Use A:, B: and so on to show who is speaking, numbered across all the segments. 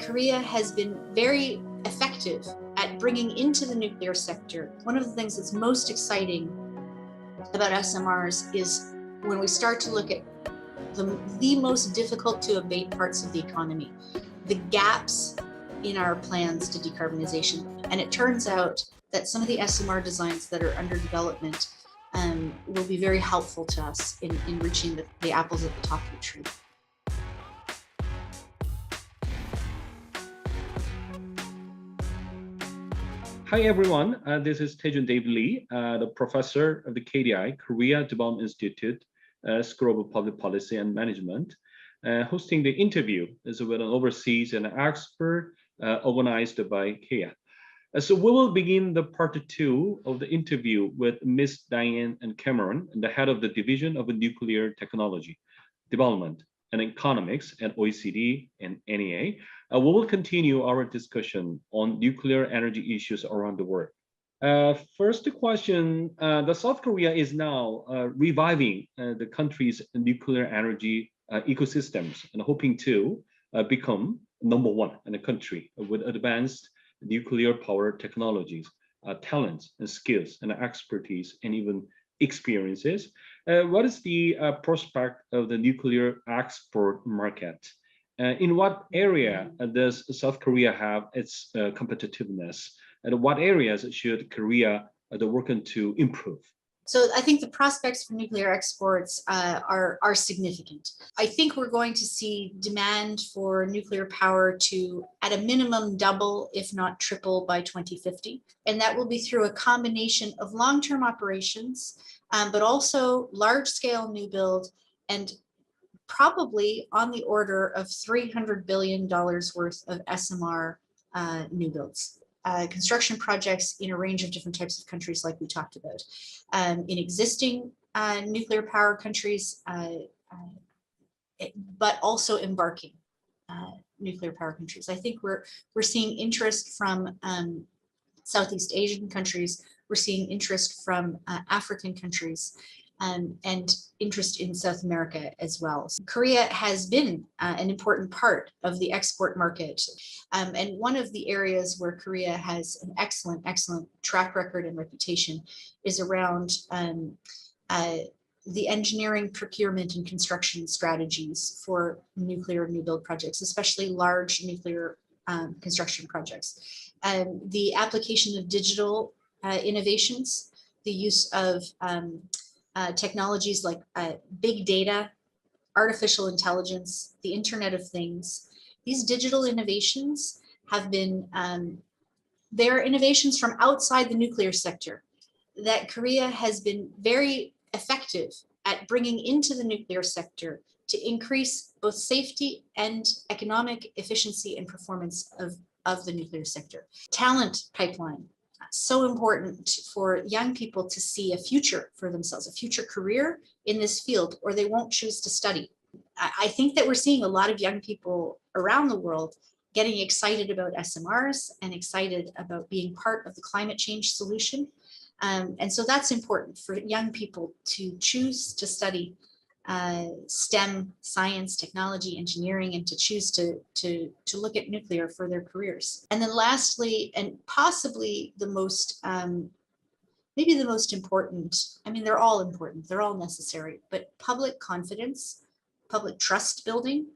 A: Korea has been very effective at bringing into the nuclear sector. One of the things that's most exciting about SMRs is when we start to look at the most difficult to abate parts of the economy, the gaps in our plans to decarbonization. And it turns out that some of the SMR designs that are under development will be very helpful to us in reaching the apples at the top of the tree.
B: Hi everyone, this is Taejun David Lee, the professor of the KDI, Korea Development Institute, School of Public Policy and Management, hosting the interview with an overseas and expert organized by KEA. So we will begin the part 2 of the interview with Ms. Diane and Cameron, the head of the Division of Nuclear Technology, Development and Economics at OECD and NEA. We will continue our discussion on nuclear energy issues around the world. First question, the South Korea is now reviving the country's nuclear energy ecosystems and hoping to become #1 in the country with advanced nuclear power technologies, talents and skills and expertise and even experiences. What is the prospect of the nuclear export market? In what area does South Korea have its competitiveness? And what areas should Korea work on to improve?
A: So I think the prospects for nuclear exports are significant. I think we're going to see demand for nuclear power to, at a minimum, double, if not triple, by 2050. And that will be through a combination of long-term operations, but also large-scale new build, and probably on the order of $300 billion worth of SMR new builds. Construction projects in a range of different types of countries like we talked about. In existing nuclear power countries, but also embarking nuclear power countries. I think we're seeing interest from Southeast Asian countries, we're seeing interest from African countries, and interest in South America as well. So Korea has been an important part of the export market. And one of the areas where Korea has an excellent track record and reputation is around the engineering, procurement, and construction strategies for nuclear new build projects, especially large nuclear construction projects. The application of digital innovations, the use of technologies like big data, artificial intelligence, the Internet of Things. These digital innovations have been, they're innovations from outside the nuclear sector that Korea has been very effective at bringing into the nuclear sector to increase both safety and economic efficiency and performance of the nuclear sector. Talent pipeline. So important for young people to see a future for themselves, a future career in this field, or they won't choose to study. I think that we're seeing a lot of young people around the world getting excited about SMRs and excited about being part of the climate change solution. And so that's important for young people to choose to study STEM, science, technology, engineering, and to choose to look at nuclear for their careers. And then lastly, and possibly the most, maybe the most important, I mean, they're all important, they're all necessary, but public confidence, public trust building,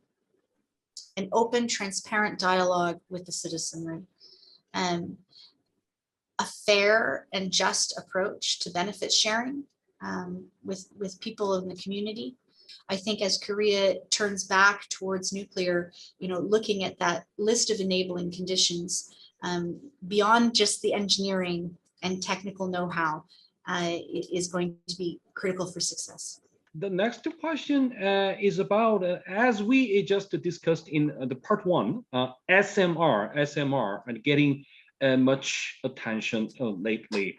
A: an open, transparent dialogue with the citizenry, a fair and just approach to benefit sharing with people in the community. I think as Korea turns back towards nuclear, looking at that list of enabling conditions beyond just the engineering and technical know-how is going to be critical for success.
B: The next question is about, as we just discussed in the part 1, SMR and getting much attention lately.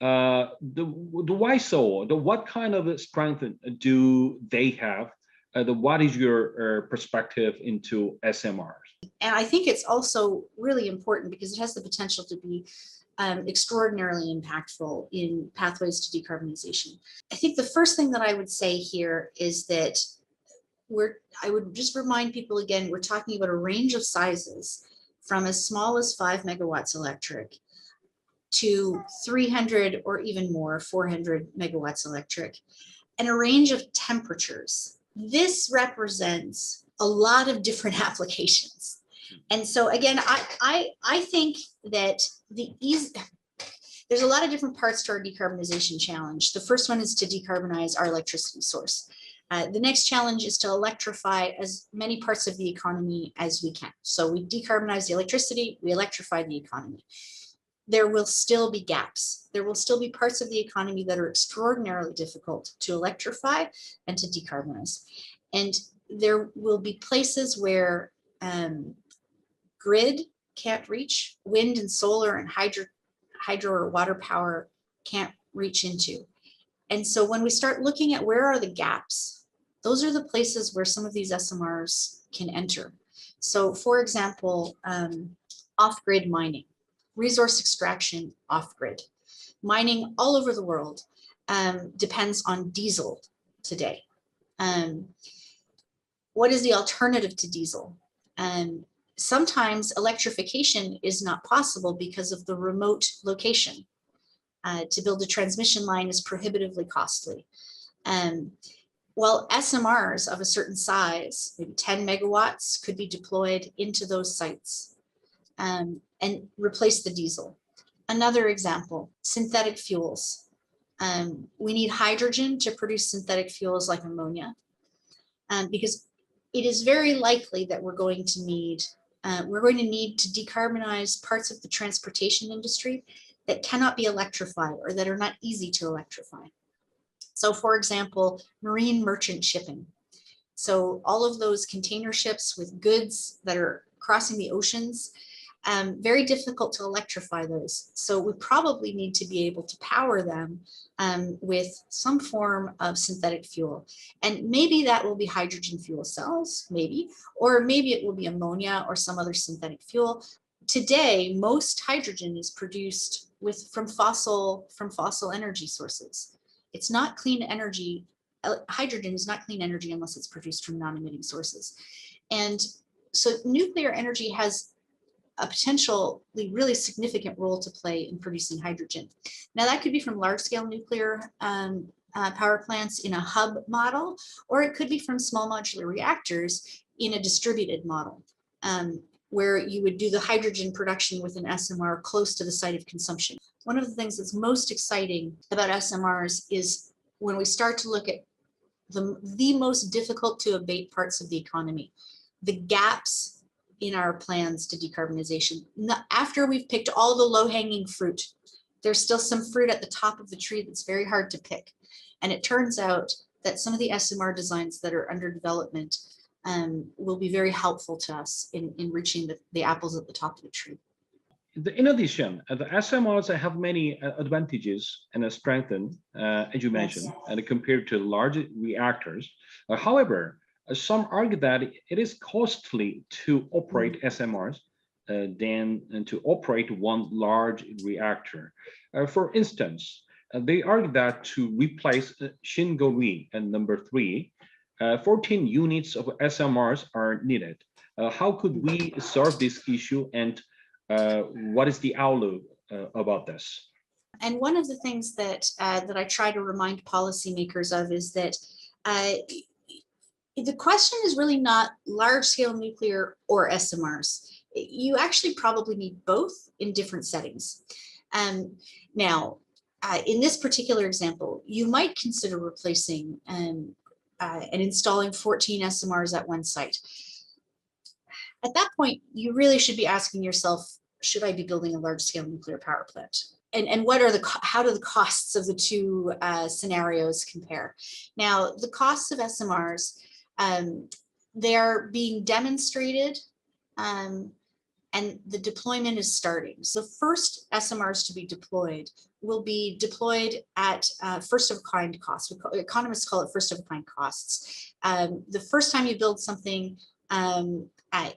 B: The why so? What kind of strength do they have? What is your perspective into SMRs?
A: And I think it's also really important because it has the potential to be extraordinarily impactful in pathways to decarbonization. I think the first thing that I would say here is that I would just remind people again, we're talking about a range of sizes from as small as 5 megawatts electric to 300 or even more, 400 megawatts electric, and a range of temperatures. This represents a lot of different applications. And so again, I think that there's a lot of different parts to our decarbonization challenge. The first one is to decarbonize our electricity source. The next challenge is to electrify as many parts of the economy as we can. So we decarbonize the electricity, we electrify the economy. There will still be gaps. There will still be parts of the economy that are extraordinarily difficult to electrify and to decarbonize. And there will be places where grid can't reach, wind and solar and hydro or water power can't reach into. And so when we start looking at where are the gaps, those are the places where some of these SMRs can enter. So for example, off-grid mining, resource extraction off-grid. Mining all over the world depends on diesel today. What is the alternative to diesel? Sometimes electrification is not possible because of the remote location. To build a transmission line is prohibitively costly. Well, SMRs of a certain size, maybe 10 megawatts, could be deployed into those sites and replace the diesel. Another example, synthetic fuels. We need hydrogen to produce synthetic fuels like ammonia, because it is very likely that we're going to need to decarbonize parts of the transportation industry that cannot be electrified or that are not easy to electrify. So for example, marine merchant shipping. So all of those container ships with goods that are crossing the oceans, very difficult to electrify those. So we probably need to be able to power them with some form of synthetic fuel. And maybe that will be hydrogen fuel cells, maybe, or maybe it will be ammonia or some other synthetic fuel. Today, most hydrogen is produced from fossil energy sources. It's not clean energy. Hydrogen is not clean energy unless it's produced from non-emitting sources. And so nuclear energy has a potentially really significant role to play in producing hydrogen. Now that could be from large-scale nuclear power plants in a hub model, or it could be from small modular reactors in a distributed model, where you would do the hydrogen production with an SMR close to the site of consumption. One of the things that's most exciting about SMRs is when we start to look at the most difficult to abate parts of the economy, the gaps in our plans to decarbonization. After we've picked all the low-hanging fruit, there's still some fruit at the top of the tree that's very hard to pick. And it turns out that some of the SMR designs that are under development will be very helpful to us in reaching the apples at the top of the tree.
B: In addition, the SMRs have many advantages and strengths, as you mentioned, and compared to large reactors. However, some argue that it is costly to operate SMRs than to operate one large reactor. For instance, they argue that to replace Shingo-ri and number 3, 14 units of SMRs are needed. How could we solve this issue, and what is the outlook about this?
A: And one of the things that I try to remind policymakers of is that the question is really not large-scale nuclear or SMRs. You actually probably need both in different settings. Now, in this particular example, you might consider replacing and installing 14 SMRs at one site. At that point, you really should be asking yourself, should I be building a large-scale nuclear power plant? And how do the costs of the two scenarios compare? Now, the costs of SMRs, they are being demonstrated, and the deployment is starting. So the first SMRs to be deployed will be deployed at first-of-a-kind costs. Economists call it first-of-a-kind costs. The first time you build something,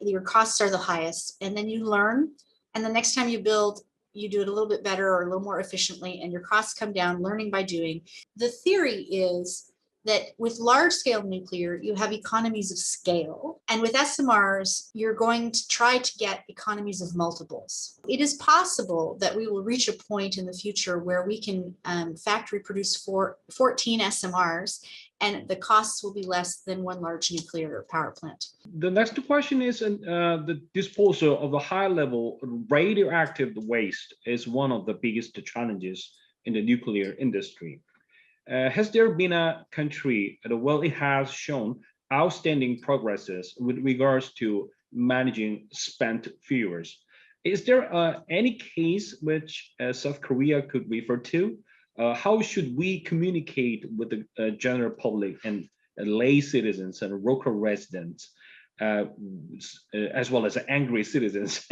A: your costs are the highest, and then you learn, and the next time you build, you do it a little bit better or a little more efficiently, and your costs come down, learning by doing. The theory is that with large-scale nuclear, you have economies of scale. And with SMRs, you're going to try to get economies of multiples. It is possible that we will reach a point in the future where we can factory produce 14 SMRs, and the costs will be less than one large nuclear power plant.
B: The next question is the disposal of a high-level radioactive waste is one of the biggest challenges in the nuclear industry. Has there been a country, well, it has shown outstanding progresses with regards to managing spent fuels. Is there any case which South Korea could refer to? How should we communicate with the general public and lay citizens and local residents, as well as angry citizens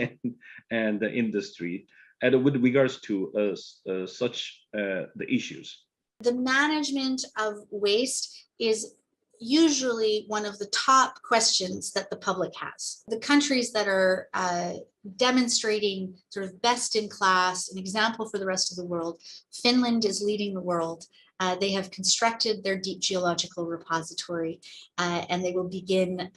B: and the industry, with regards to such the issues?
A: The management of waste is usually one of the top questions that the public has. The countries that are demonstrating sort of best in class, an example for the rest of the world, Finland is leading the world. They have constructed their deep geological repository, and they will begin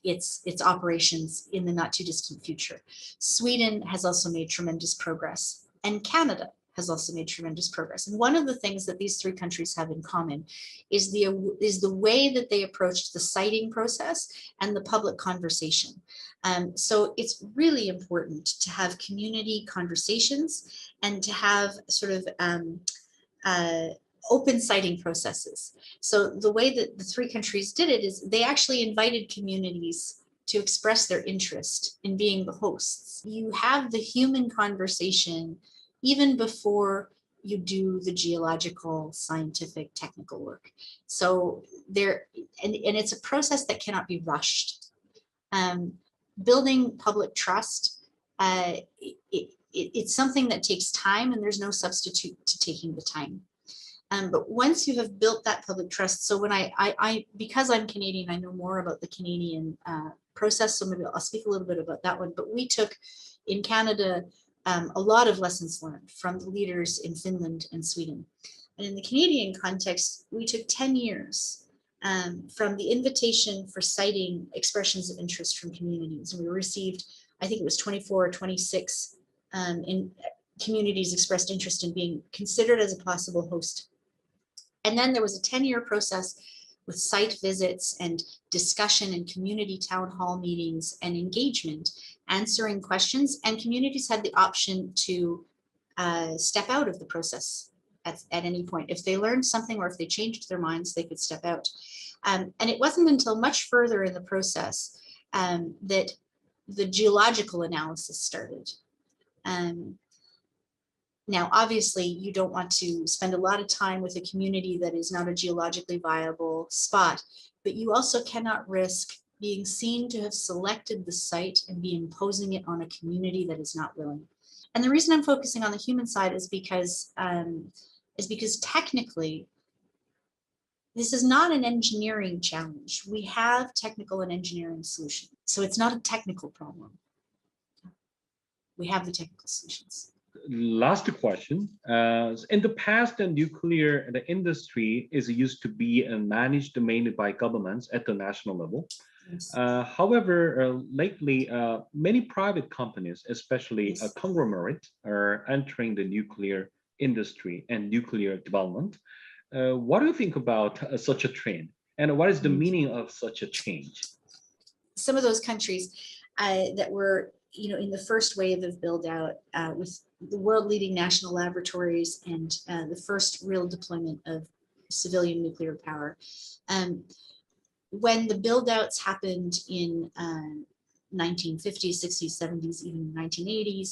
A: its operations in the not too distant future. Sweden has also made tremendous progress, and Canada has also made tremendous progress. And one of the things that these three countries have in common is the way that they approached the siting process and the public conversation. So it's really important to have community conversations and to have sort of open siting processes. So the way that the three countries did it is they actually invited communities to express their interest in being the hosts. You have the human conversation even before you do the geological, scientific, technical work. So there, and it's a process that cannot be rushed. Building public trust, it's something that takes time, and there's no substitute to taking the time. But once you have built that public trust, so when I because I'm Canadian, I know more about the Canadian process, so maybe I'll speak a little bit about that one. But we took in Canada a lot of lessons learned from the leaders in Finland and Sweden. And in the Canadian context, we took 10 years from the invitation for citing expressions of interest from communities. And we received, I think it was 24 or 26 in communities expressed interest in being considered as a possible host. And then there was a 10-year process with site visits and discussion and community town hall meetings and engagement, answering questions, and communities had the option to step out of the process at any point. If they learned something or if they changed their minds, they could step out. And it wasn't until much further in the process that the geological analysis started. Now, obviously, you don't want to spend a lot of time with a community that is not a geologically viable spot, but you also cannot risk being seen to have selected the site and be imposing it on a community that is not willing. And the reason I'm focusing on the human side is because technically, this is not an engineering challenge. We have technical and engineering solutions. So it's not a technical problem. We have the technical solutions.
B: Last question. In the past, the nuclear industry is used to be managed mainly by governments at the national level.
A: Yes.
B: However, lately, many private companies, especially
A: Yes.
B: conglomerates, are entering the nuclear industry and nuclear development. What do you think about such a trend? And what is the meaning of such a change?
A: Some of those countries that were in the first wave of build out with the world leading national laboratories and the first real deployment of civilian nuclear power. When the build outs happened in 1950s, 60s, 70s, even 1980s,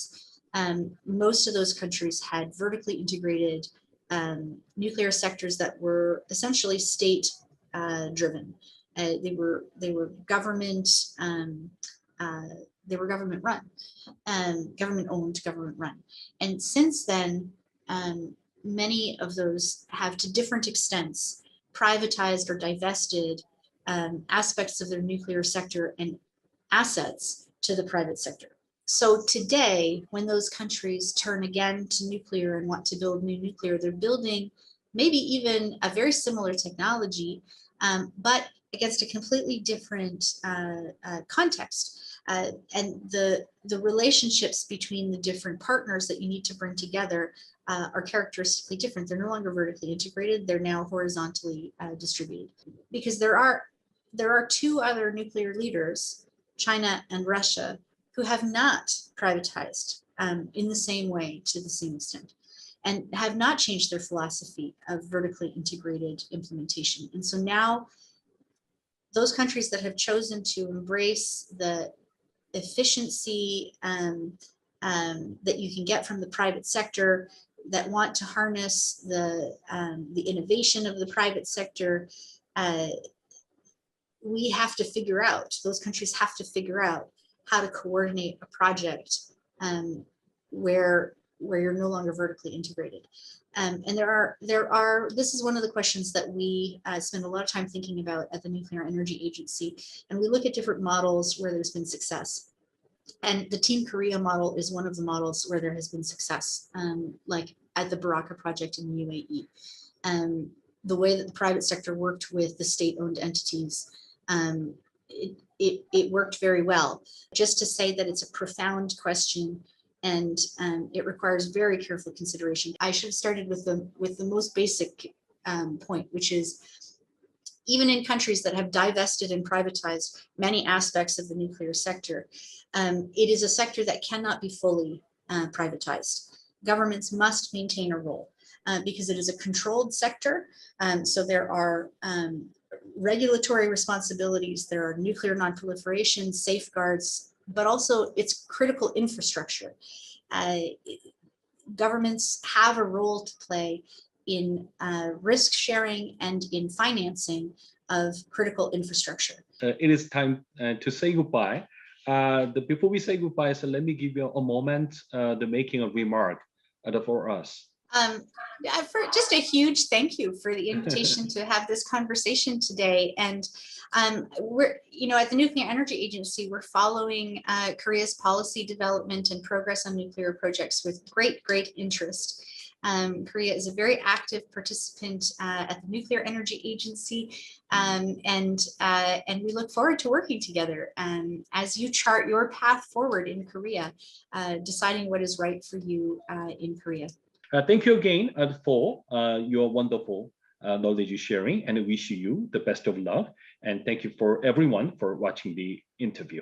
A: most of those countries had vertically integrated nuclear sectors that were essentially state driven. They were government government run, government owned, government run. And since then, many of those have to different extents privatized or divested aspects of their nuclear sector and assets to the private sector. So today, when those countries turn again to nuclear and want to build new nuclear, they're building maybe even a very similar technology, but against a completely different context. And the relationships between the different partners that you need to bring together are characteristically different. They're no longer vertically integrated. They're now horizontally distributed. Because there are two other nuclear leaders, China and Russia, who have not privatized in the same way to the same extent, and have not changed their philosophy of vertically integrated implementation. And so now those countries that have chosen to embrace the efficiency that you can get from the private sector, that want to harness the innovation of the private sector, we have to figure out, those countries have to figure out how to coordinate a project where you're no longer vertically integrated. And this is one of the questions that we spend a lot of time thinking about at the Nuclear Energy Agency. And we look at different models where there's been success. And the Team Korea model is one of the models where there has been success, like at the Baraka project in the UAE. The way that the private sector worked with the state-owned entities, it worked very well. Just to say that it's a profound question, and it requires very careful consideration. I should have started with the most basic point, which is even in countries that have divested and privatized many aspects of the nuclear sector, it is a sector that cannot be fully privatized. Governments must maintain a role because it is a controlled sector. So there are regulatory responsibilities, there are nuclear nonproliferation safeguards, but also it's critical infrastructure. Governments have a role to play in risk sharing and in financing of critical infrastructure.
B: It is time to say goodbye. Before we say goodbye, so let me give you a moment to making a remark for us.
A: For just a huge thank you for the invitation to have this conversation today. And we're, at the Nuclear Energy Agency, we're following Korea's policy development and progress on nuclear projects with great interest. Korea is a very active participant at the Nuclear Energy Agency, and we look forward to working together as you chart your path forward in Korea, deciding what is right for you in Korea.
B: Thank you again for your wonderful knowledge sharing, and I wish you the best of luck. And thank you for everyone for watching the interview.